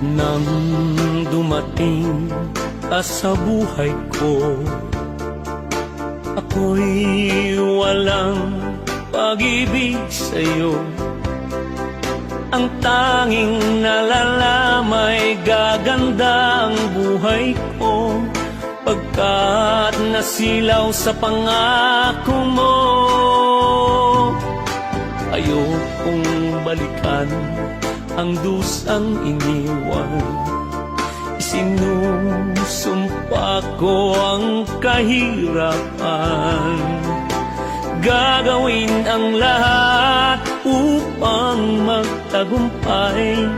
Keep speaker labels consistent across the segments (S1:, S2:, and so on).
S1: Nang dumating ka sa buhay ko, ako'y walang pag-ibig sa'yo. Ang tanging nalalamay gaganda ang buhay ko, pagkat nasilaw sa pangako mo. Ayokong balikan ang dusang iniwan, isinusumpa ko ang kahirapan. Gagawin ang lahat upang magtagumpay,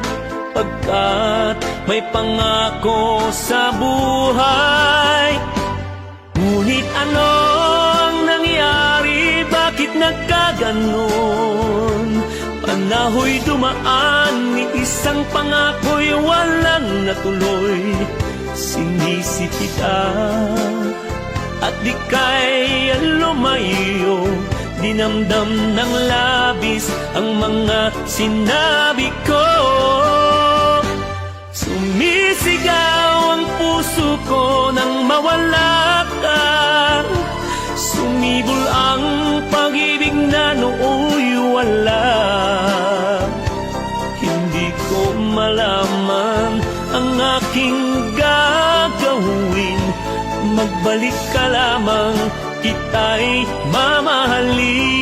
S1: pagkat may pangako sa buhay. Ngunit ano ang nangyari? Bakit nagkaganon? Panahoy dumaan, ni isang pangako'y walang natuloy. Sinisi kita at di kaya lumayo, dinamdam ng labis ang mga sinabi ko. Sumisigaw ang puso ko nang mawala ka, sumibol ang pag-ibig na nooy wala. Hindi ko malaman ang aking gagawin, magbalik ka lamang, kita'y mamahalin.